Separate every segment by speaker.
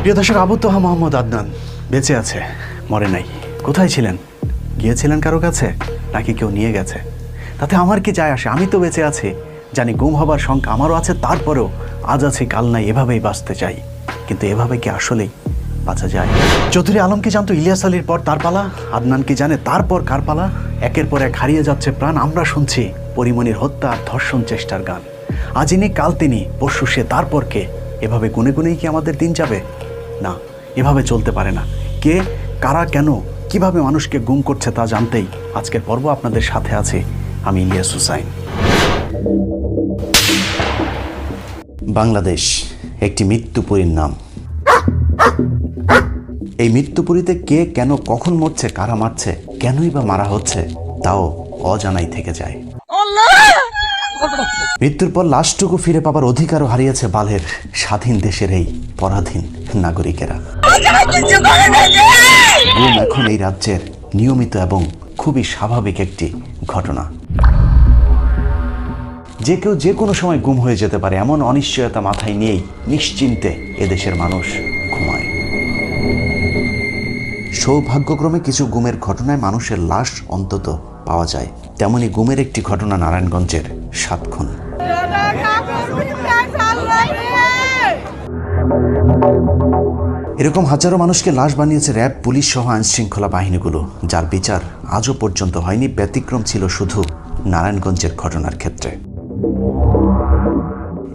Speaker 1: প্রিয় দর্শক, আবু তোহা মোহাম্মদ আদনান বেঁচে আছে, মরে নাই। কোথায় ছিলেন? গিয়েছিলেন কারো কাছে, নাকি কেউ নিয়ে গেছে? তাতে আমার কি যায় আসে? আমি তো বেঁচে আছি, জানি গুম হবার শঙ্কা আমারও আছে, তারপরেও আজ আছি কাল নাই, এভাবেই বাঁচতে চাই। কিন্তু এভাবে কি আসলেই বাঁচা যায়? চৌধুরী আলম কি জানতো ইলিয়াস আলীর পর তার পালা? আদনান কি জানে তারপর কার পালা? একের পর এক হারিয়ে যাচ্ছে প্রাণ। আমরা শুনছি পরিমণির হত্যা আর ধর্ষণ চেষ্টার গান। আজ ইনি, কাল তিনি, পরশু সে, তারপর কে? এভাবে গুনে গুনেই কি আমাদের দিন যাবে? না, এভাবে চলতে পারে না। কে, কারা, কেন, কিভাবে মানুষকে গুম করছে তা জানতেই আজকের পর্ব আপনাদের সাথে আছি আমি, ইলিয়াস হুসাইন। বাংলাদেশ একটি মৃত্যুপুরীর নাম। এই মৃত্যুপুরীতে কে, কেন, কখন মরছে, কারা মারছে, কেনই বা মারা হচ্ছে, তাও অজানাই থেকে যায়। মৃত্যুর পর লাশটুকু ফিরে পাবার অধিকারও হারিয়েছে বালের স্বাধীন দেশের এই পরাধীন নাগরিকেরা। গুম এখন এই রাজ্যের নিয়মিত এবং খুবই স্বাভাবিক একটি ঘটনা। যে কেউ যে কোনো সময় গুম হয়ে যেতে পারে, এমন অনিশ্চয়তা মাথায় নিয়েই নিশ্চিন্তে এদেশের মানুষ ঘুমায়। সৌভাগ্যক্রমে কিছু গুমের ঘটনায় মানুষের লাশ অন্তত পাওয়া যায়। তেমনি গুমের একটি ঘটনা নারায়ণগঞ্জের 7 খুন। এরকম হাজারো মানুষকে লাশ বানিয়েছে র্যাব, পুলিশ সহ আইনশৃঙ্খলা বাহিনীগুলো, যার বিচার আজও পর্যন্ত হয়নি। ব্যতিক্রম ছিল শুধু নারায়ণগঞ্জের ঘটনার ক্ষেত্রে।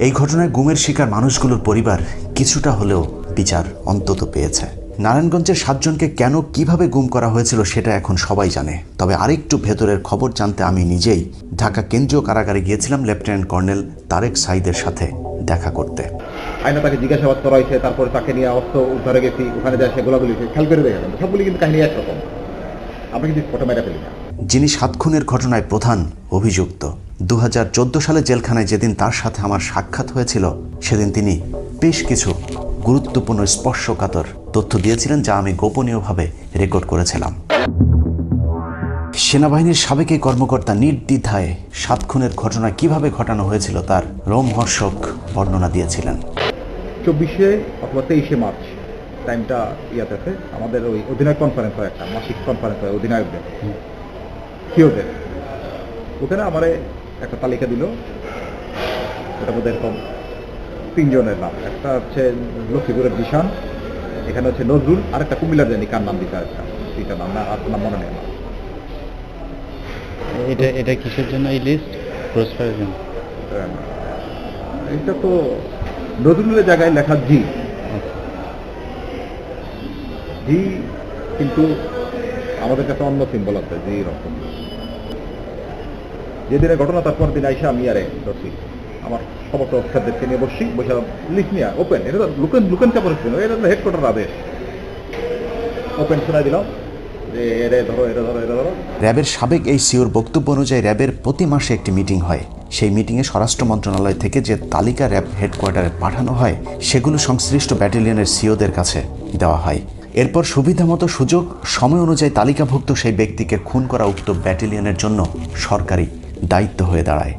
Speaker 1: এই ঘটনায় গুমের শিকার মানুষগুলোর পরিবার কিছুটা হলেও বিচার অন্তত পেয়েছে। নারায়ণগঞ্জের 7 জনকে কেন, কিভাবে গুম করা হয়েছিল সেটা এখন সবাই জানে। তবে আরেকটু ভেতরের খবর জানতে আমি নিজেই ঢাকা কেন্দ্রীয় কারাগারে গিয়েছিলাম লেফটেন্যান্ট কর্নেল তারেক সাঈদের সাথে দেখা করতে।
Speaker 2: আইনা তাকে জিজ্ঞাসাবাদ করা হয়েছে, তারপর তাকে নিয়ে অস্ত্র উদ্ধারে গেছি, ওখানে যায় সেগুলোগুলি খেয়াল করে দেখেন, সবগুলি কিন্তু কাহিনী একরকম। আমরা কিন্তু ফটো মেরা ফেলি না।
Speaker 1: যিনি 7 খুনের ঘটনায় প্রধান অভিযুক্ত, 2014 সালে জেলখানায় যেদিন তার সাথে আমার সাক্ষাৎ হয়েছিল, সেদিন তিনি বেশ কিছু গুরুত্বপূর্ণ স্পর্শকাতর তথ্য দিয়েছিলেন, যা আমি গোপনীয়ভাবে রেকর্ড করেছিলাম। সেনাবাহিনীর সাবেক এই কর্মকর্তা নির্দ্বিধায় 7 খুনের ঘটনা কিভাবে ঘটানো হয়েছিল তার রোমহর্ষক বর্ণনা দিয়েছিলেন।
Speaker 2: 24 অথবা 23 মার্চ টাইমটা ইয়াতে আছে, আমাদের ওই অধিনায়ক কনফারেন্স হয়, একটা মাসিক কনফারেন্স হয় অধিনায়কদের, সিওদের। ওখানে আমারে একটা তালিকা দিল, ওটার মধ্যে এরকম 3 জনের নাম। একটা হচ্ছে লক্ষ্মীপুরের জিশান, এখানে হচ্ছে নজরুল, আর একটা কুমিল্লার জানি কার নাম দিতে, একটা তিনটা নাম না, আর নাম মনে নেই আমার।
Speaker 3: এটা কিসের জন্য এই লিস্ট? পুরস্কারের জন্য?
Speaker 2: এটা তো নজরুলের জায়গায় লেখা জি, জি, কিন্তু আমাদের কাছে অন্য সিম্বল আছে জি রকম। যেদিনের ঘটনা তারপর দিন আইসা আমি আরে ধরছি আমার সমস্ত অফিসারদেরকে নিয়ে বসছি, বসে লিস্ট নিয়ে ওপেন, এটা তো লুকেন চাপড়, এটা তো হেডকোয়ার্টার আদেশ, ওপেন শোনাই দিলাম যে এটা ধরো, এটা ধরো, এটা ধরো।
Speaker 1: র্যাবের সাবেক এই সিওর বক্তব্য অনুযায়ী র্যাবের প্রতি মাসে একটি মিটিং হয়। সেই মিটিংয়ে স্বরাষ্ট্র মন্ত্রণালয় থেকে যে তালিকা র্যাব হেডকোয়ার্টারে পাঠানো হয়, সেগুলো সংশ্লিষ্ট ব্যাটালিয়নের সিওদের কাছে দেওয়া হয়। এরপর সুবিধামতো সুযোগ সময় অনুযায়ী তালিকাভুক্ত সেই ব্যক্তিকে খুন করা উক্ত ব্যাটালিয়নের জন্য সরকারি দায়িত্ব হয়ে দাঁড়ায়।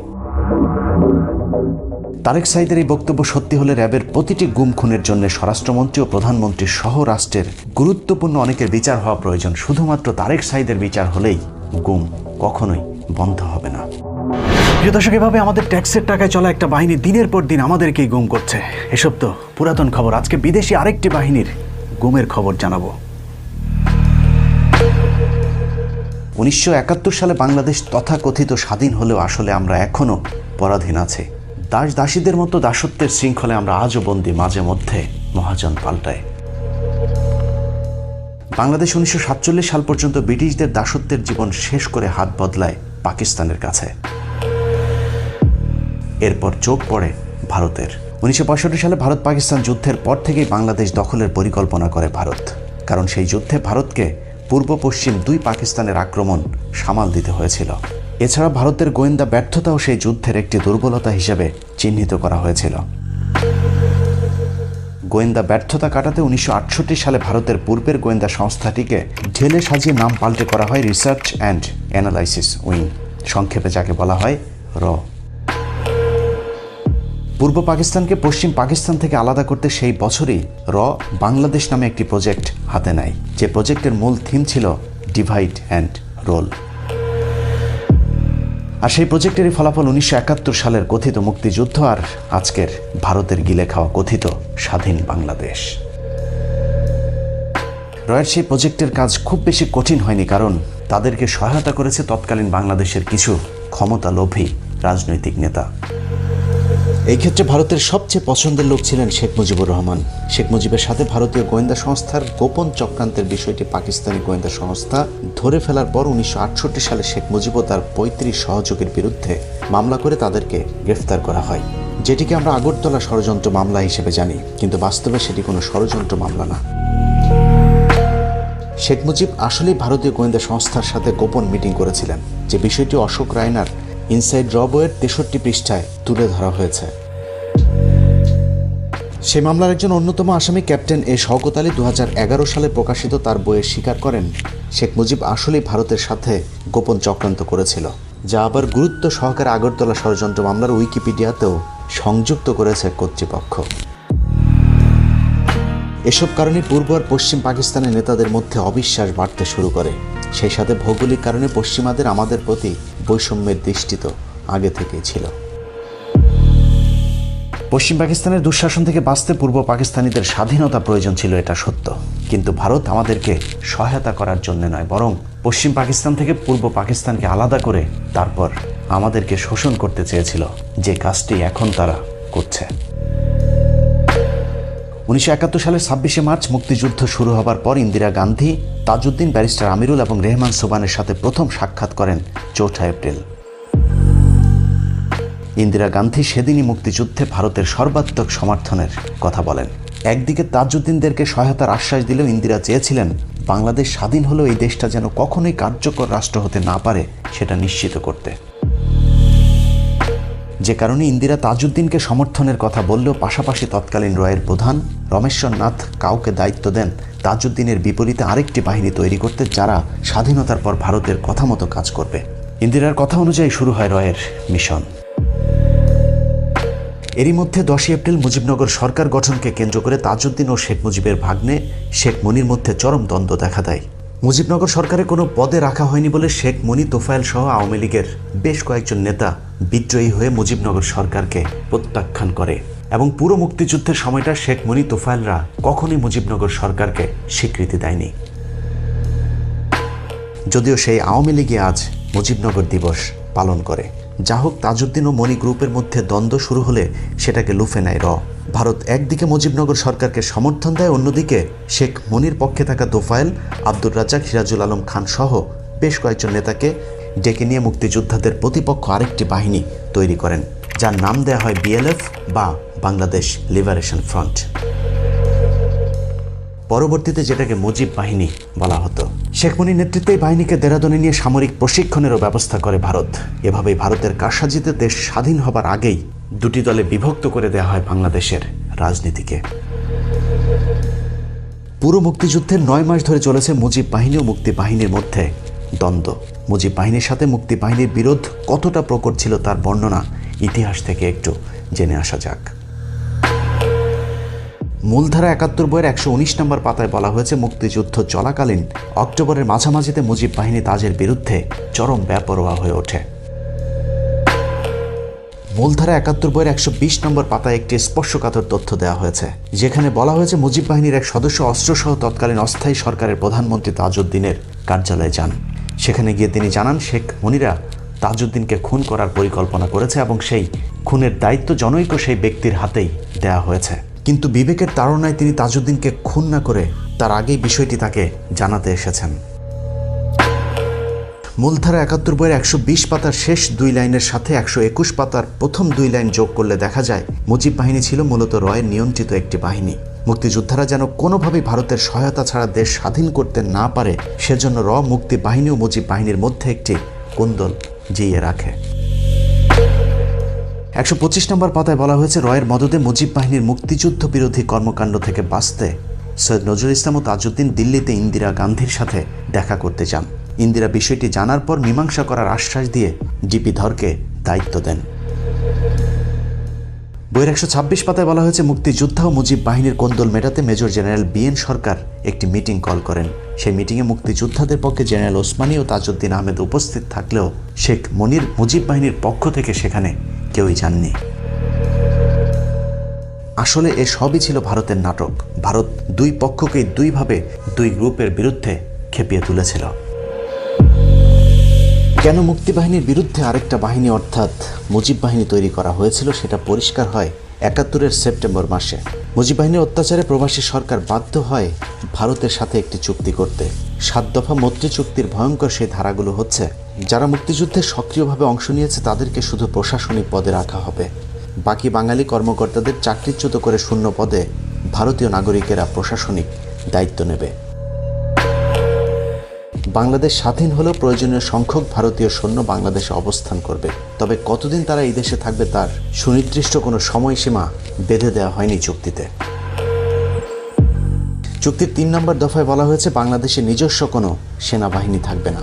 Speaker 1: তারেক সাঈদের এই বক্তব্য সত্যি হলে র্যাবের প্রতিটি গুম খুনের জন্য স্বরাষ্ট্রমন্ত্রী ও প্রধানমন্ত্রী সহ রাষ্ট্রের গুরুত্বপূর্ণ অনেকের বিচার হওয়া প্রয়োজন। শুধুমাত্র তারেক সাঈদের বিচার হলেই গুম কখনোই বন্ধ হবে না। প্রিয় দর্শক, এভাবে আমাদের ট্যাক্সের টাকায় চলা একটা বাহিনী দিনের পর দিন আমাদেরকেই গুম করছে। এসব তো পুরাতন খবর। আজকে বিদেশি আরেকটি বাহিনীর গুমের খবর জানাবো। 1971 সালে বাংলাদেশ তথাকথিত স্বাধীন হলেও আসলে আমরা এখনো পরাধীন আছি। দাস দাসীদের মতো দাসত্বের শৃঙ্খলে আমরা আজও বন্দী, মাঝে মধ্যে মহাজন পাল্টায়। বাংলাদেশ 1947 সাল পর্যন্ত ব্রিটিশদের দাসত্বের জীবন শেষ করে হাত বদলায় পাকিস্তানের কাছে। এরপর চোখ পড়ে ভারতের। 1965 সালে ভারত পাকিস্তান যুদ্ধের পর থেকেই বাংলাদেশ দখলের পরিকল্পনা করে ভারত, কারণ সেই যুদ্ধে ভারতকে পূর্ব পশ্চিম 2 পাকিস্তানের আক্রমণ সামাল দিতে হয়েছিল। এছাড়া ভারতের গোয়েন্দা ব্যর্থতাও সেই যুদ্ধের একটি দুর্বলতা হিসেবে চিহ্নিত করা হয়েছিল। গোয়েন্দা ব্যর্থতা কাটাতে 1968 সালে ভারতের পূর্বের গোয়েন্দা সংস্থাটিকে ঢেলে সাজিয়ে নাম পাল্টে করা হয় রিসার্চ অ্যান্ড অ্যানালাইসিস উইং, সংক্ষেপে যাকে বলা হয় র। পূর্ব পাকিস্তানকে পশ্চিম পাকিস্তান থেকে আলাদা করতে সেই বছরই বাংলাদেশ নামে একটি প্রজেক্ট হাতে নেয়, যে প্রজেক্টের মূল থিম ছিল ডিভাইড অ্যান্ড রোল। আর সেই প্রজেক্টেরই ফলাফল 1971 সালের কথিত মুক্তিযুদ্ধ আর আজকের ভারতের গিলে খাওয়া কথিত স্বাধীন বাংলাদেশ। রয়ের সেই প্রজেক্টের কাজ খুব বেশি কঠিন হয়নি, কারণ তাদেরকে সহায়তা করেছে তৎকালীন বাংলাদেশের কিছু ক্ষমতালোভী রাজনৈতিক নেতা। এই ক্ষেত্রে ভারতের সবচেয়ে পছন্দের লোক ছিলেন শেখ মুজিবুর রহমান। শেখ মুজিবের সাথে ভারতীয় গোয়েন্দা সংস্থার গোপন চক্রান্তের বিষয়টি পাকিস্তানি গোয়েন্দা সংস্থা ধরে ফেলার পর 1968 সালে শেখ মুজিব ও তার 35 সহযোগীর বিরুদ্ধে মামলা করে তাদেরকে গ্রেফতার করা হয়, যেটিকে আমরা আগরতলা ষড়যন্ত্র মামলা হিসেবে জানি, কিন্তু বাস্তবে সেটি কোনো ষড়যন্ত্র মামলা না। শেখ মুজিব আসলেই ভারতীয় গোয়েন্দা সংস্থার সাথে গোপন মিটিং করেছিলেন, যে বিষয়টি অশোক রায়নার ইনসাইড র বইয়ের 63 পৃষ্ঠায় তুলে ধরা হয়েছে। সেই মামলার একজন অন্যতম আসামি ক্যাপ্টেন এ শওকত আলী 2011 সালে প্রকাশিত তার বইয়ে স্বীকার করেন শেখ মুজিব আসলেই ভারতের সাথে গোপন চক্রান্ত করেছিল, যা আবার গুরুত্ব সহকারে আগরতলা ষড়যন্ত্র মামলার উইকিপিডিয়াতেও সংযুক্ত করেছে কর্তৃপক্ষ। এসব কারণে পূর্ব আর পশ্চিম পাকিস্তানের নেতাদের মধ্যে অবিশ্বাস বাড়তে শুরু করে। সেই সাথে ভৌগোলিক কারণে পশ্চিমাদের আমাদের প্রতি বৈষম্যের দৃষ্টি তো আগে থেকেই ছিল। পশ্চিম পাকিস্তানের দুঃশাসন থেকে বাঁচতে পূর্ব পাকিস্তানিদের স্বাধীনতা প্রয়োজন ছিল, এটা সত্য, কিন্তু ভারত আমাদেরকে সহায়তা করার জন্য নয়, বরং পশ্চিম পাকিস্তান থেকে পূর্ব পাকিস্তানকে আলাদা করে তারপর আমাদেরকে শোষণ করতে চেয়েছিল, যে কাজটি এখন তারা করছে। 1971 সালের 26শে মার্চ মুক্তিযুদ্ধ শুরু হবার পর ইন্দিরা গান্ধী, তাজউদ্দিন, ব্যারিস্টার আমিরুল এবং রেহমান সোবানের সাথে প্রথম সাক্ষাৎ করেন 4 এপ্রিল। ইন্দিরা গান্ধী সেদিনই মুক্তিযুদ্ধে ভারতের সর্বাত্মক সমর্থনের কথা বলেন। একদিকে তাজউদ্দিনদেরকে সহায়তার আশ্বাস দিলেও ইন্দিরা চেয়েছিলেন বাংলাদেশ স্বাধীন হলেও এই দেশটা যেন কখনোই কার্যকর রাষ্ট্র হতে না পারে সেটা নিশ্চিত করতে। যে কারণে ইন্দিরা তাজউদ্দিনকে সমর্থনের কথা বললেও পাশাপাশি তৎকালীন রয়ের প্রধান রমেশ্বর নাথ কাউকে দায়িত্ব দেন তাজউদ্দিনের বিপরীতে আরেকটি বাহিনী তৈরি করতে, যারা স্বাধীনতার পর ভারতের কথা মতো কাজ করবে। ইন্দিরার কথা অনুযায়ী শুরু হয় রয়ের মিশন। এরই মধ্যে 10 এপ্রিল মুজিবনগর সরকার গঠনকে কেন্দ্র করে তাজউদ্দিন ও শেখ মুজিবের ভাগ্নে শেখ মনির মধ্যে চরম দ্বন্দ্ব দেখা দেয়। মুজিবনগর সরকারে কোনো পদে রাখা হয়নি বলে শেখ মনি, তোফায়েল সহ আওয়ামী লীগের বেশ কয়েকজন নেতা বিদ্রোহী হয়ে মুজিবনগর সরকারকে প্রত্যাখ্যান করে, এবং পুরো মুক্তিযুদ্ধের সময়টা শেখ মনি, তোফায়েলরা কখনোই মুজিবনগর সরকারকে স্বীকৃতি দেয়নি। যদিও সেই আওয়ামী লীগই আজ মুজিবনগর দিবস পালন করে। যা হোক, তাজউদ্দিন ও মনি গ্রুপের মধ্যে দ্বন্দ্ব শুরু হলে সেটাকে লুফে নেয় ভারত। একদিকে মুজিবনগর সরকারকে সমর্থন দেয়, অন্যদিকে শেখ মনির পক্ষে থাকা তোফায়েল, আব্দুর রাজ্জাক, সিরাজুল আলম খান সহ বেশ কয়েকজন নেতাকে ডেকে নিয়ে মুক্তিযোদ্ধাদের প্রতিপক্ষ আরেকটি বাহিনী তৈরি করেন, যার নাম দেয়া হয় বিএলএফ বা বাংলাদেশ লিবারেশন ফ্রন্ট। পরবর্তীতে যেটাকে মুজিব বাহিনী বলা হতো। শেখ মুনির নেতৃত্বে এই বাহিনীকে দেরাদুনে নিয়ে সামরিক প্রশিক্ষণেরও ব্যবস্থা করে ভারত। এভাবেই ভারতের কারসাজিতে দেশ স্বাধীন হবার আগেই দুটি দলে বিভক্ত করে দেওয়া হয় বাংলাদেশের রাজনীতিকে। পুরো যুদ্ধের 9 মাস ধরে চলেছে মুজিব বাহিনী ও মুক্তি বাহিনীর মধ্যে দ্বন্দ্ব। মুজিব বাহিনীর সাথে মুক্তি বাহিনীর বিরোধ কতটা প্রকট ছিল তার বর্ণনা ইতিহাস থেকে একটু জেনে আসা যাক। মূলধারা ৭১ বইয়ের ১১৯ নম্বর পাতায় বলা হয়েছে, মুক্তিযুদ্ধ চলাকালীন অক্টোবরের মাঝামাঝিতে মুজিব বাহিনী তাজের বিরুদ্ধে চরম বেপরোয়া হয়ে ওঠে। মূলধারা ৭১ বইয়ের ১২০ নম্বর পাতায় একটি স্পর্শকাতর তথ্য দেওয়া হয়েছে, যেখানে বলা হয়েছে মুজিব বাহিনীর এক সদস্য অস্ত্রসহ তৎকালীন অস্থায়ী সরকারের প্রধানমন্ত্রী তাজউদ্দিনের কার্যালয়ে যান। সেখানে গিয়ে তিনি জানান শেখ মনিরা তাজউদ্দিনকে খুন করার পরিকল্পনা করেছে এবং সেই খুনের দায়িত্ব জনৈক সেই ব্যক্তির হাতেই দেওয়া হয়েছে। কিন্তু বিবেকের তাড়নায় তিনি তাজউদ্দিনকে খুন না করে তার আগেই বিষয়টি তাকে জানাতে এসেছেন। মূলধারা ৭১ বইয়ের ১২০ পাতার শেষ 2 লাইনের সাথে ১২১ পাতার প্রথম 2 লাইন যোগ করলে দেখা যায় মুজিব বাহিনী ছিল মূলত রয়ের নিয়ন্ত্রিত একটি বাহিনী। মুক্তিযোদ্ধারা যেন কোনোভাবেই ভারতের সহায়তা ছাড়া দেশ স্বাধীন করতে না পারে, সেজন্য মুক্তি বাহিনী ও মুজিব বাহিনীর মধ্যে একটি কোন্দল জিয়ে রাখে। ১২৫ নম্বর পাতায় বলা হয়েছে, রয়ের মদদে মুজিব বাহিনীর মুক্তিযুদ্ধ বিরোধী কর্মকাণ্ড থেকে বাঁচতে সৈয়দ নজরুল ইসলাম ও তাজউদ্দিন দিল্লিতে ইন্দিরা গান্ধীর সাথে দেখা করতে যান। ইন্দিরা বিষয়টি জানার পর মীমাংসা করার আশ্বাস দিয়ে ডিপি ধরকে দায়িত্ব দেন। বইয়ের 126 পাতায় বলা হয়েছে, মুক্তিযোদ্ধা ও মুজিব বাহিনীর কোন্দল মেটাতে মেজর জেনারেল বিএন সরকার একটি মিটিং কল করেন। সেই মিটিংয়ে মুক্তিযোদ্ধাদের পক্ষে জেনারেল ওসমানী ও তাজউদ্দিন আহমেদ উপস্থিত থাকলেও শেখ মনির মুজিব বাহিনীর পক্ষ থেকে সেখানে কেউই যাননি। আসলে এ সবই ছিল ভারতের নাটক। ভারত দুই পক্ষকেই দুইভাবে দুই গ্রুপের বিরুদ্ধে খেপিয়ে তুলেছিল। কেন মুক্তিবাহিনীর বিরুদ্ধে আরেকটা বাহিনী অর্থাৎ মুজিব বাহিনী তৈরি করা হয়েছিল সেটা পরিষ্কার হয় 71-এর সেপ্টেম্বর মাসে। মুজিব বাহিনীর অত্যাচারে প্রবাসী সরকার বাধ্য হয় ভারতের সাথে একটি চুক্তি করতে। 7 দফা মৈত্রী চুক্তির ভয়ঙ্কর সেই ধারাগুলো হচ্ছে, যারা মুক্তিযুদ্ধে সক্রিয়ভাবে অংশ নিয়েছে তাদেরকে শুধু প্রশাসনিক পদে রাখা হবে, বাকি বাঙালি কর্মকর্তাদের চাকরিচ্যুত করে শূন্য পদে ভারতীয় নাগরিকেরা প্রশাসনিক দায়িত্ব নেবে। বাংলাদেশ স্বাধীন হলেও প্রয়োজনীয় সংখ্যক ভারতীয় সৈন্য বাংলাদেশে অবস্থান করবে, তবে কতদিন তারা এই দেশে থাকবে তার সুনির্দিষ্ট কোনো সময়সীমা বেঁধে দেওয়া হয়নি চুক্তিতে। চুক্তির 3 নম্বর দফায় বলা হয়েছে, বাংলাদেশে নিজস্ব কোনো সেনাবাহিনী থাকবে না।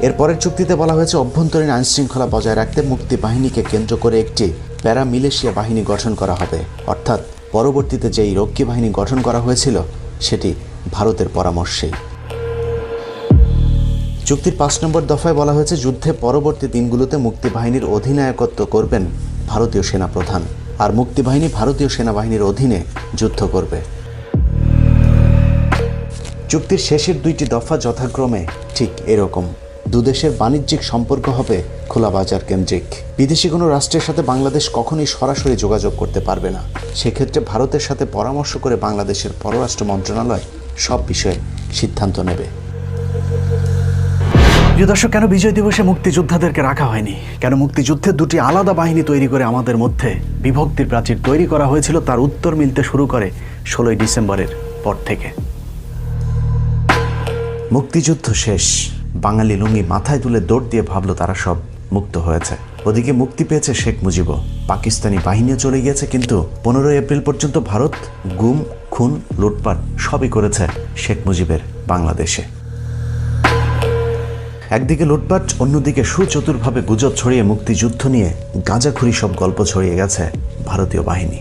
Speaker 1: এরপরের চুক্তিতে বলা হয়েছে, অভ্যন্তরীণ আইনশৃঙ্খলা বজায় রাখতে মুক্তি বাহিনীকে কেন্দ্র করে একটি প্যারামিলিশিয়া বাহিনী গঠন করা হবে, অর্থাৎ পরবর্তীতে যেই রক্ষী বাহিনী গঠন করা হয়েছিল সেটি ভারতের পরামর্শেই। চুক্তির 5 নম্বর দফায় বলা হয়েছে, যুদ্ধে পরবর্তী দিনগুলোতে মুক্তি বাহিনীর অধিনায়কত্ব করবেন ভারতীয় সেনাপ্রধান, আর মুক্তি বাহিনী ভারতীয় সেনাবাহিনীর অধীনে যুদ্ধ করবে। চুক্তির শেষের 2টি দফা যথাক্রমে ঠিক এরকম। দুদেশের বাণিজ্যিক সম্পর্ক হবে খোলা বাজার কেন্দ্রিক। বিদেশি কোনো রাষ্ট্রের সাথে বাংলাদেশ কখনোই সরাসরি যোগাযোগ করতে পারবে না। সেক্ষেত্রে ভারতের সাথে পরামর্শ করে বাংলাদেশের পররাষ্ট্র মন্ত্রণালয় সব বিষয়ে সিদ্ধান্ত নেবে। প্রিয় দর্শক, কেন বিজয় দিবসে মুক্তিযোদ্ধাদেরকে রাখা হয়নি? কেন মুক্তিযুদ্ধের 2টি আলাদা বাহিনী তৈরি করে আমাদের মধ্যে বিভক্তির প্রাচীর তৈরি করা হয়েছিল, তার উত্তর মিলতে শুরু করে 16ই ডিসেম্বরের পর থেকে। মুক্তিযুদ্ধ শেষ, বাঙালি লুঙ্গি মাথায় তুলে দৌড় দিয়ে ভাবলো তারা সব মুক্ত হয়েছে। ওদিকে মুক্তি পেয়েছে শেখ মুজিবও, পাকিস্তানি বাহিনীও চলে গিয়েছে, কিন্তু 15 এপ্রিল পর্যন্ত ভারত গুম, খুন, লুটপাট সবই করেছে শেখ মুজিবের বাংলাদেশে। একদিকে লুটপাট, অন্যদিকে সুচতুরভাবে গুজব ছড়িয়ে মুক্তিযুদ্ধ নিয়ে গাঁজাখুরি সব গল্প ছড়িয়ে গেছে ভারতীয় বাহিনী।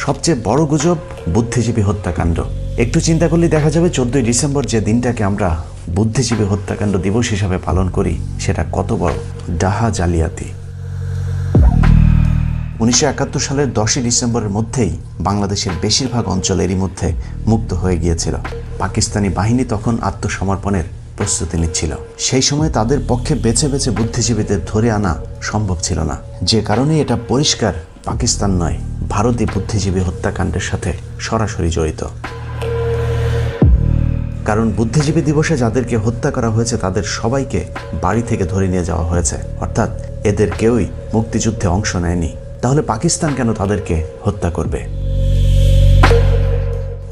Speaker 1: সবচেয়ে বড় গুজব বুদ্ধিজীবী হত্যাকাণ্ড। একটু চিন্তা করলে দেখা যাবে 14ই ডিসেম্বর যে দিনটাকে আমরা বুদ্ধিজীবী হত্যাকাণ্ড দিবস হিসাবে পালন করি সেটা কত বড় ডাহা জালিয়াতি। 1971 সালের 10ই ডিসেম্বরের মধ্যেই বাংলাদেশের বেশিরভাগ অঞ্চল এরই মধ্যে মুক্ত হয়ে গিয়েছিল। পাকিস্তানি বাহিনী তখন আত্মসমর্পণের প্রস্তুতি নিচ্ছিল। সেই সময় তাদের পক্ষে বেছে বেছে বুদ্ধিজীবীদের ধরে আনা সম্ভব ছিল না, যে কারণে এটা পরিষ্কার পাকিস্তান নয়, ভারতই বুদ্ধিজীবী হত্যাকাণ্ডের সাথে সরাসরি জড়িত। কারণ বুদ্ধিজীবী দিবসে যাদেরকে হত্যা করা হয়েছে তাদের সবাইকে বাড়ি থেকে ধরে নিয়ে যাওয়া হয়েছে, অর্থাৎ এদের কেউই মুক্তিযুদ্ধে অংশ নেয়নি। তাহলে পাকিস্তান কেন তাদেরকে হত্যা করবে?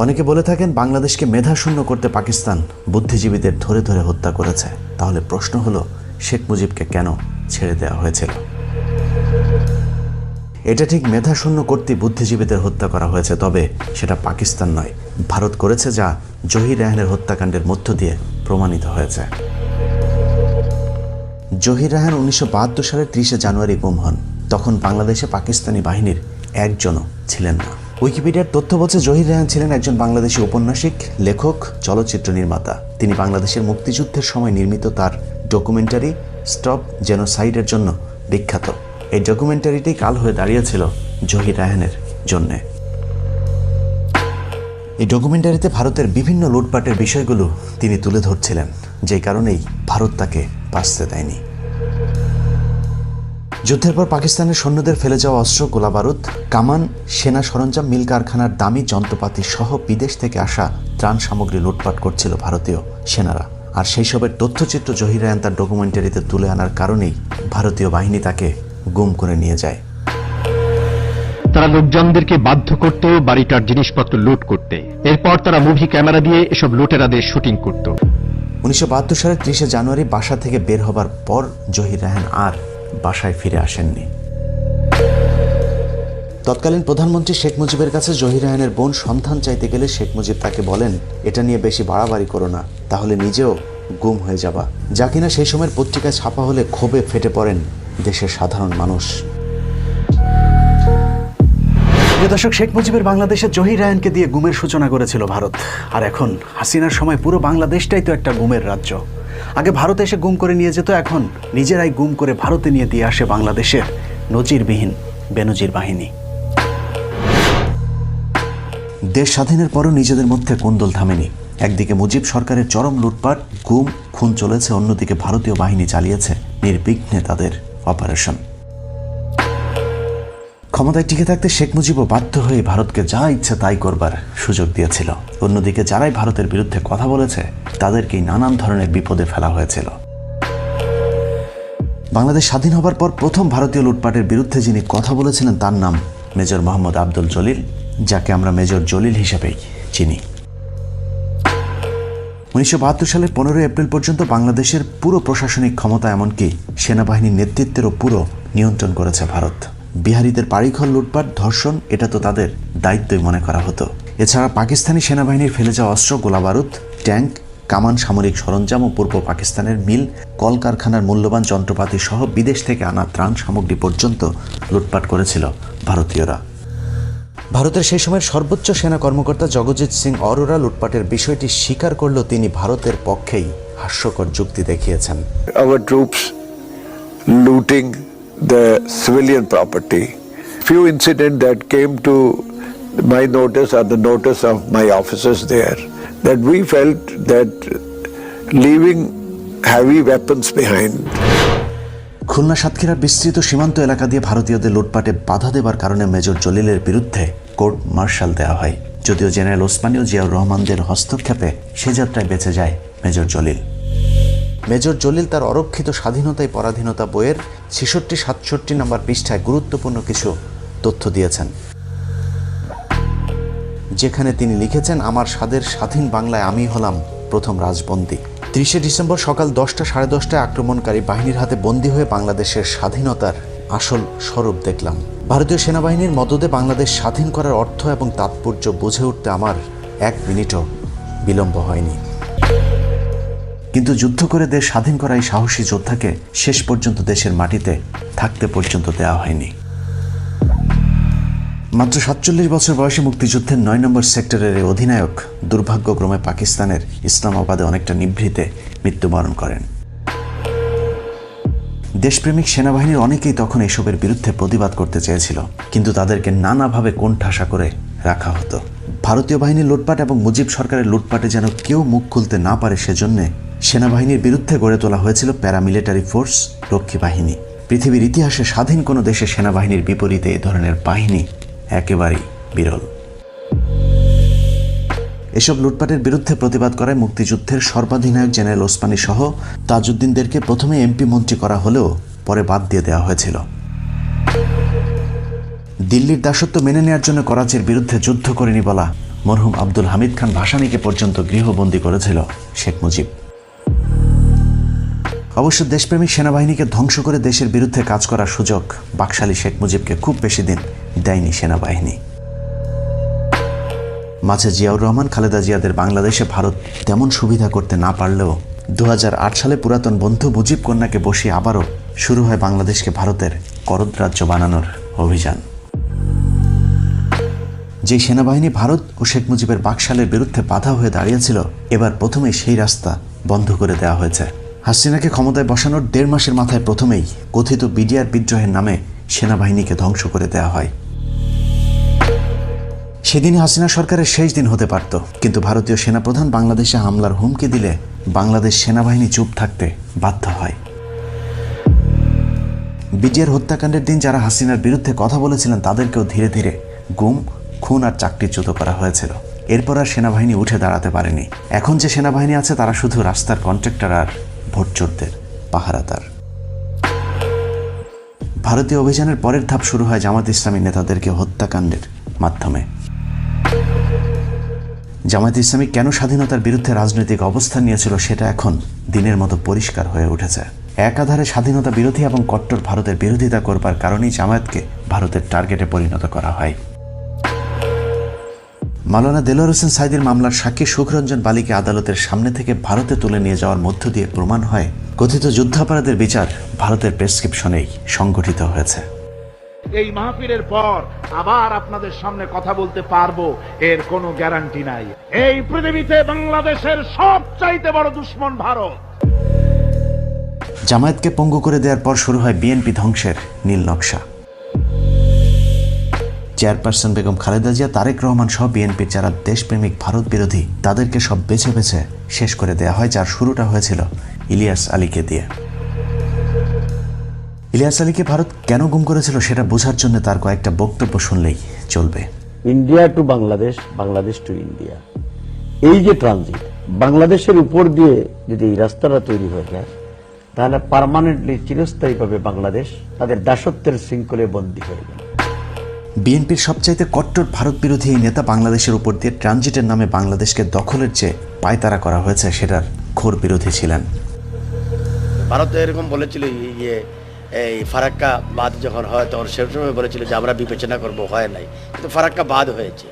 Speaker 1: অনেকে বলে থাকেন বাংলাদেশকে মেধাশূন্য করতে পাকিস্তান বুদ্ধিজীবীদের ধরে ধরে হত্যা করেছে। তাহলে প্রশ্ন হলো, শেখ মুজিবকে কেন ছেড়ে দেওয়া হয়েছিল? এটা ঠিক মেধাশূন্য করতে বুদ্ধিজীবীদের হত্যা করা হয়েছে, তবে সেটা পাকিস্তান নয়, ভারত করেছে, যা জহির রায়হানের হত্যাকাণ্ডের মধ্য দিয়ে প্রমাণিত হয়েছে। জহির রায়হান 1972 সালের 30 জানুয়ারি গুম হন। তখন বাংলাদেশে পাকিস্তানি বাহিনীর একজনও ছিলেন না। উইকিপিডিয়ার তথ্য বলছে জহির রায়হান ছিলেন একজন বাংলাদেশি ঔপন্যাসিক, লেখক, চলচ্চিত্র নির্মাতা। তিনি বাংলাদেশের মুক্তিযুদ্ধের সময় নির্মিত তার ডকুমেন্টারি স্টপ জেনোসাইডের জন্য বিখ্যাত। এই ডকুমেন্টারিটি কাল হয়ে দাঁড়িয়েছিল জহির রায়হানের জন্যে। এই ডকুমেন্টারিতে ভারতের বিভিন্ন লুটপাটের বিষয়গুলো তিনি তুলে ধরছিলেন, যে কারণেই ভারত তাকে বাঁচতে দেয়নি। যুদ্ধের পর পাকিস্তানের সৈন্যদের ফেলে যাওয়া অস্ত্র, গোলাবারুদ, কামান, সেনা সরঞ্জাম, মিল কারখানার দামি যন্ত্রপাতি সহ বিদেশ থেকে আসা ত্রাণ সামগ্রী লুটপাট করছিল ভারতীয় সেনারা। আর সেই সবের তথ্যচিত্র জহির রায়হান তার ডকুমেন্টারিতে তুলে আনার কারণেই ভারতীয় বাহিনী তাকে গুম করে নিয়ে যায়।
Speaker 4: তারা লোকজনদেরকে বাধ্য করত বাড়িটার জিনিসপত্র লুট করতে। এরপর তারা মুভি ক্যামেরা দিয়ে এসব লুটেরাদের শুটিং করত।
Speaker 1: 1972 সালের 30 জানুয়ারি বাসা থেকে বের হবার পর জহির রায়হান আর বাসায় ফিরে আসেননি। তৎকালীন প্রধানমন্ত্রী শেখ মুজিবের কাছে জহির রায়হানের বোন সন্ধান চাইতে গেলে শেখ মুজিব তাকে বলেন, এটা নিয়ে বেশি বাড়াবাড়ি করো না, তাহলে নিজেও গুম হয়ে যাবা। যা কিনা সেই সময়ের পত্রিকায় ছাপা হলে ক্ষোভে ফেটে পড়েন দেশের সাধারণ মানুষ। প্রিয় দর্শক, শেখ মুজিবের বাংলাদেশে জহির রায়হানকে দিয়ে গুমের সূচনা করেছিল ভারত, আর এখন হাসিনার সময় পুরো বাংলাদেশটাই তো একটা গুমের রাজ্য। আগে ভারতে এসে গুম করে নিয়ে যেত, এখন নিজেরাই গুম করে ভারতে নিয়ে দিয়ে আসে বাংলাদেশের নজিরবিহীন বেনজির বাহিনী। দেশ স্বাধীনের পরও নিজেদের মধ্যে কোন্দল থামেনি। একদিকে মুজিব সরকারের চরম লুটপাট, গুম, খুন চলেছে, অন্যদিকে ভারতীয় বাহিনী চালিয়েছে নির্বিঘ্নে তাদের অপারেশন। ক্ষমতায় টিকে থাকতে শেখ মুজিবও বাধ্য হয়ে ভারতকে যা ইচ্ছে তাই করবার সুযোগ দিয়েছিল। অন্যদিকে যারাই ভারতের বিরুদ্ধে কথা বলেছে তাদেরকেই নানান ধরনের বিপদে ফেলা হয়েছিল। বাংলাদেশ স্বাধীন হবার পর প্রথম ভারতীয় লুটপাটের বিরুদ্ধে যিনি কথা বলেছিলেন তার নাম মেজর মোহাম্মদ আব্দুল জলিল, যাকে আমরা মেজর জলিল হিসেবেই চিনি। 1972 সালের 15 এপ্রিল পর্যন্ত বাংলাদেশের পুরো প্রশাসনিক ক্ষমতা, এমনকি সেনাবাহিনীর নেতৃত্বেরও পুরো নিয়ন্ত্রণ করেছে ভারত। বিহারিদের বাড়িঘর লুটপাট, ধর্ষণ, এটা তো তাদের দায়িত্বই মনে করা হতো। এছাড়া পাকিস্তানি সেনাবাহিনীর ফেলে যাওয়া অস্ত্র, গোলাবারুদ, ট্যাঙ্ক, কামান, সামরিক সরঞ্জাম ও পূর্ব পাকিস্তানের মিল, কলকারখানার মূল্যবান যন্ত্রপাতি সহ বিদেশ থেকে আনা ত্রাণ সামগ্রী পর্যন্ত লুটপাট করেছিল ভারতীয়রা। ভারতের সেই সময়ের সর্বোচ্চ সেনা কর্মকর্তা জগজিৎ সিং অরোরা লুটপাটের বিষয়টি স্বীকার করলেও তিনি ভারতের পক্ষেই হাস্যকর যুক্তি দেখিয়েছেন।
Speaker 5: Our troops looting the civilian property. Few incidents that came to my notice or the notice of my officers there, that we felt that leaving heavy weapons behind.
Speaker 1: Khulna সাতক্ষীরার বিস্তৃত সীমান্ত এলাকা দিয়ে ভারতীয়দের লুটপাটে বাধা দেবার কারণে মেজর জলিলের বিরুদ্ধে কোর্ট মার্শাল দেওয়া হয়। যদিও জেনারেল ওসমানী ও জিয়াউর রহমানদের হস্তক্ষেপে সে যাত্রায় বেঁচে যায় মেজর জলিল। মেজর জলিল তার অরক্ষিত স্বাধীনতায় পরাধীনতা বইয়ের 66-67 নম্বর পৃষ্ঠায় গুরুত্বপূর্ণ কিছু তথ্য দিয়েছেন, যেখানে তিনি লিখেছেন, আমার স্বাদের স্বাধীন বাংলায় আমি হলাম প্রথম রাজবন্দী। 30 ডিসেম্বর সকাল 10টা সাড়ে 10টায় আক্রমণকারী বাহিনীর হাতে বন্দী হয়ে বাংলাদেশের স্বাধীনতার আসল স্বরূপ দেখলাম। ভারতীয় সেনাবাহিনীর মদদে বাংলাদেশ স্বাধীন করার অর্থ এবং তাৎপর্য বুঝে উঠতে আমার 1 মিনিটও বিলম্ব হয়নি। কিন্তু যুদ্ধ করে দেশ স্বাধীন করা এই সাহসী যোদ্ধাকে শেষ পর্যন্ত দেশের মাটিতে থাকতে পর্যন্ত দেওয়া হয়নি। মাত্র 47 বছর বয়সে মুক্তিযুদ্ধের 9 নম্বর সেক্টরের এই অধিনায়ক দুর্ভাগ্যক্রমে পাকিস্তানের ইসলামাবাদে অনেকটা নিভৃতে মৃত্যুবরণ করেন। দেশপ্রেমিক সেনাবাহিনীর অনেকেই তখন এসবের বিরুদ্ধে প্রতিবাদ করতে চেয়েছিল, কিন্তু তাদেরকে নানাভাবে কোণঠাসা করে রাখা হতো। ভারতীয় বাহিনীর লুটপাট এবং মুজিব সরকারের লুটপাটে যেন কেউ মুখ খুলতে না পারে সেজন্য সেনাবাহিনীর বিরুদ্ধে গড়ে তোলা হয়েছিল প্যারামিলিটারি ফোর্স, রক্ষী বাহিনী। পৃথিবীর ইতিহাসে স্বাধীন কোনো দেশে সেনাবাহিনীর বিপরীতে এই ধরনের বাহিনী একেবারেই বিরল। এসব লুটপাটের বিরুদ্ধে প্রতিবাদ করায় মুক্তিযুদ্ধের সর্বাধিনায়ক জেনারেল ওসমানী সহ তাজউদ্দিনদেরকে প্রথমে এমপি মন্ত্রী করা হলেও পরে বাদ দিয়ে দেওয়া হয়েছিল। দিল্লির দাসত্ব মেনে নেওয়ার জন্য করাচির বিরুদ্ধে যুদ্ধ করেনি বলা মরহুম আব্দুল হামিদ খান ভাসানীকে পর্যন্ত গৃহবন্দী করেছিল শেখ মুজিব। অবশ্য দেশপ্রেমিক সেনাবাহিনীকে ধ্বংস করে দেশের বিরুদ্ধে কাজ করার সুযোগ বাকশালী শেখ মুজিবকে খুব বেশি দিন দেয়নি সেনাবাহিনী। মাঝে জিয়াউর রহমান, খালেদা জিয়াদের বাংলাদেশে ভারত তেমন সুবিধা করতে না পারলেও 2008 সালে পুরাতন বন্ধু মুজিব কন্যাকে বসিয়ে আবারও শুরু হয় বাংলাদেশকে ভারতের করদরাজ্য বানানোর অভিযান। যে সেনাবাহিনী ভারত ও শেখ মুজিবের বাকশালের বিরুদ্ধে বাধা হয়ে দাঁড়িয়েছিল, এবার প্রথমেই সেই রাস্তা বন্ধ করে দেওয়া হয়েছে। হাসিনাকে ক্ষমতায় বসানোর 1.5 মাসের মাথায় প্রথমেই কথিত বিডিআর বিদ্রোহের নামে সেনাবাহিনীকে ধ্বংস করে দেওয়া হয়। সেদিনই হাসিনা সরকারের শেষ দিন হতে পারত, কিন্তু ভারতীয় সেনাপ্রধান বাংলাদেশে হামলার হুমকি দিলে বাংলাদেশ সেনাবাহিনী চুপ থাকতে বাধ্য হয়। বিডিআর হত্যাকাণ্ডের দিন যারা হাসিনার বিরুদ্ধে কথা বলেছিলেন তাদেরকেও ধীরে ধীরে গুম, খুন আর চাকরিচ্যুত করা হয়েছিল। এরপর আর সেনাবাহিনী উঠে দাঁড়াতে পারেনি। এখন যে সেনাবাহিনী আছে তারা শুধু রাস্তার কন্ট্রাক্টর আর ভোটচোরদের পাহারাদার। ভারতীয় অভিযানের পরের ধাপ শুরু হয় জামাত ইসলামী নেতাদেরকে হত্যাকাণ্ডের মাধ্যমে। জামায়াত ইসলামী কেন স্বাধীনতার বিরুদ্ধে রাজনৈতিক অবস্থান নিয়েছিল সেটা এখন দিনের মতো পরিষ্কার হয়ে উঠেছে। একাধারে স্বাধীনতা বিরোধী এবং কট্টর ভারতের বিরোধিতা করবার কারণেই জামায়াতকে ভারতের টার্গেটে পরিণত করা হয়। মাওলানা দেলোয়ার হোসেন সাঈদীর মামলার সাক্ষী সুখরঞ্জন বালিকে আদালতের সামনে থেকে ভারতে তুলে নিয়ে যাওয়ার মধ্য দিয়ে প্রমাণ হয় কথিত যুদ্ধাপরাধের বিচার ভারতের প্রেসক্রিপশনেই সংগঠিত হয়েছে।
Speaker 6: এই মাহফিলের পর আবার আপনাদের সামনে কথা বলতে পারবো এর কোনো গ্যারান্টি নাই। এই পৃথিবীতে বাংলাদেশের সবচাইতে বড় দুশমন ভারত।
Speaker 1: জামায়াতকে পঙ্গু করে দেওয়ার পর শুরু হয় বিএনপি ধ্বংসের নীল নকশা। চেয়ারপারসন বেগম খালেদা জিয়া, তারেক রহমান সহ বিএনপির যারা দেশপ্রেমিক ভারত বিরোধী তাদেরকে সব বেছে বেছে শেষ করে দেওয়া হয়, যার শুরুটা হয়েছিল ইলিয়াস আলীকে দিয়ে। ইলিয়াস আলীকে ভারত কেন গুম করেছিল সেটা বোঝার জন্য তার কয়েকটা বক্তব্য শুনলেই চলবে।
Speaker 7: India to Bangladesh, Bangladesh to India, এই যে ট্রানজিট বাংলাদেশের উপর দিয়ে যদি এই রাস্তাটা তৈরি হয়ে যায় তাহলে পার্মানেন্টলি চিরস্থায়ীভাবে বাংলাদেশ তাদের দাসত্বের শৃঙ্খলে বন্দী হয়ে গেল।
Speaker 1: বিএনপির সবচাইতে কট্টর ভারত বিরোধী এই নেতা বাংলাদেশের উপর দিয়ে ট্রানজিটের নামে বাংলাদেশকে দখলের যে পায়তারা করা হয়েছে সেটার ঘোর বিরোধী ছিলেন।
Speaker 8: ভারত এরকম বলেছিল যে এই ফারাক্কা বাদ যখন হয় তখন সে সময় বলেছিল যে আমরা বিবেচনা করব, হয় নাই, কিন্তু ফারাক্কা বাদ হয়েছে।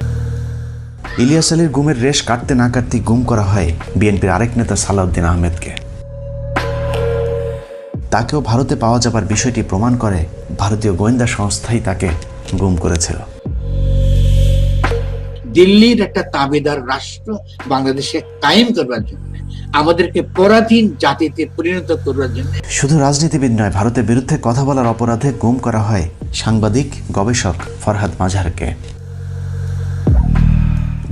Speaker 1: ইলিয়াস আলীর গুমের রেশ কাটতে না কাটতেই গুম করা হয় বিএনপির আরেক নেতা সালাউদ্দিন আহমেদকে। তাকেও ভারতে পাওয়া যাবার বিষয়টি প্রমাণ করে ভারতীয় গোয়েন্দা সংস্থাই তাকে গুম করেছিল।
Speaker 9: দিল্লির একটা তাবেদার রাষ্ট্র বাংলাদেশে কায়েম করবার জন্য, আমাদেরকে পরাধীন জাতিতে পরিণত করবার জন্য।
Speaker 1: শুধু রাজনীতিবিদ নয়, ভারতের বিরুদ্ধে কথা বলার অপরাধে গুম করা হয় সাংবাদিক গবেষক ফরহাদ মাঝহারকে।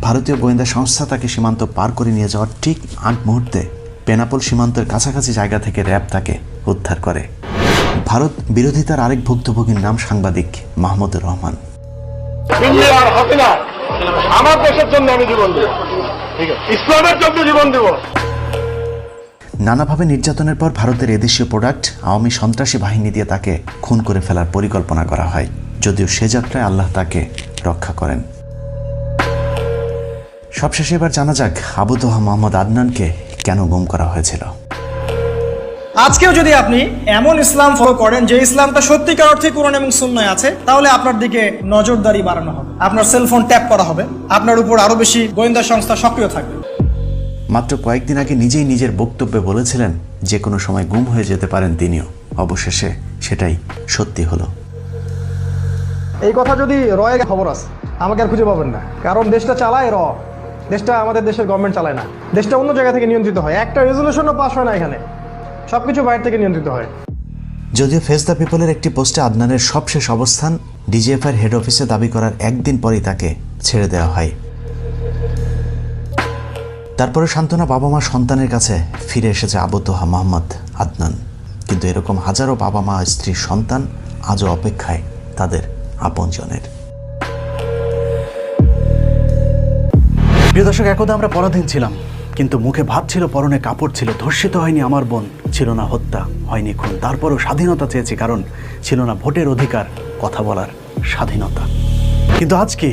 Speaker 1: ভারতীয় গোয়েন্দা সংস্থা তাকে সীমান্ত পার করে নিয়ে যাওয়ার ঠিক আগ মুহূর্তে বেনাপোল সীমান্তের কাছাকাছি জায়গা থেকে র্যাব তাকে উদ্ধার করে। ভারত বিরোধিতার আরেক ভুক্তভোগীর নাম সাংবাদিক মাহমুদুর রহমান।
Speaker 6: আমার দেশের জন্য আমি জীবন দেব, ইসলামের জন্য জীবন দেব।
Speaker 1: নানাভাবে নির্যাতনের পর ভারতের এদেশীয় প্রোডাক্ট আওয়ামী সন্ত্রাসী বাহিনী দিয়ে তাকে খুন করে ফেলার পরিকল্পনা করা হয়, যদিও সে যাত্রায় আল্লাহ তাকে রক্ষা করেন। সবশেষে এবার জানা যাক আবু তোহা মোহাম্মদ আদনানকে কেন গুম করা হয়েছিল।
Speaker 10: আজকেও যদি আপনি এমন ইসলাম ফলো করেন যে ইসলামটা সত্যিকার অর্থে কোরআন এবং সুন্নায় আছে, তাহলে আপনার দিকে নজরদারি বাড়ানো হবে, আপনার সেলফোন ট্যাপ করা হবে, আপনার উপর আরো বেশি গোয়েন্দা সংস্থা সক্রিয় থাকবে।
Speaker 1: মাত্র কয়েকদিন আগে নিজেই নিজের বক্তব্যে বলেছিলেন যে কোনো সময় গুম হয়ে যেতে পারেন তিনিও। অবশেষে সেটাই সত্যি হলো।
Speaker 10: এই কথা যদি রয়ে খবর আছে আমাকে আর খুঁজে পাবেন না, কারণ দেশটা চালায় দেশটা আমাদের দেশের গভর্নমেন্ট চালায় না, দেশটা অন্য জায়গা থেকে নিয়ন্ত্রিত হয়। একটা রেজলিউশনও পাস হয় না, এখানে সবকিছু বাইরে থেকে নিয়ন্ত্রিত হয়।
Speaker 1: যদিও ফেস দ্য পিপলের একটি পোস্টে আদনানের সবশেষ অবস্থান ডিজিএফআইয়ের হেড অফিসে দাবি করার একদিন পরেই তাকে ছেড়ে দেওয়া হয়। তারপরে সান্ত্বনা বাবা মা সন্তানের কাছে ফিরে এসেছে আবু তোহা মোহাম্মদ আদনান। কিন্তু এরকম হাজারো বাবা মা স্ত্রী সন্তান আজও অপেক্ষায় তাদের আপনজনের। প্রিয় দর্শক, একদা আমরা পরাধীন ছিলাম, কিন্তু মুখে ভাত ছিল, পরনে কাপড় ছিল, ধর্ষিত হয়নি আমার বোন, ছিল না হত্যা, হয়নি খুন। তারপরও স্বাধীনতা চেয়েছি, কারণ ছিল না ভোটের অধিকার, কথা বলার স্বাধীনতা। কিন্তু আজ কি?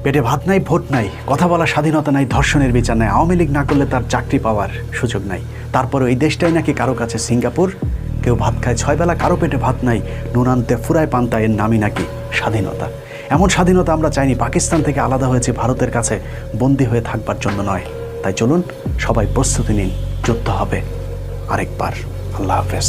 Speaker 1: পেটে ভাত নাই, ভোট নাই, কথা বলার স্বাধীনতা নাই, ধর্ষণের বিচার নাই, আওয়ামী লীগ না করলে তার চাকরি পাওয়ার সুযোগ নাই। তারপরও এই দেশটাই নাকি কারো কাছে সিঙ্গাপুর। কেউ ভাত খায় 6 বেলা, কারো পেটে ভাত নাই, নুন আনতে ফুরায় পান্তা, এর নামই নাকি স্বাধীনতা। এমন স্বাধীনতা আমরা চাইনি। পাকিস্তান থেকে আলাদা হয়েছে ভারতের কাছে বন্দী হয়ে থাকবার জন্য নয়। তাই চলুন সবাই প্রস্তুতি নিন, যুদ্ধ হবে আরেকবার। আল্লাহ হাফেজ।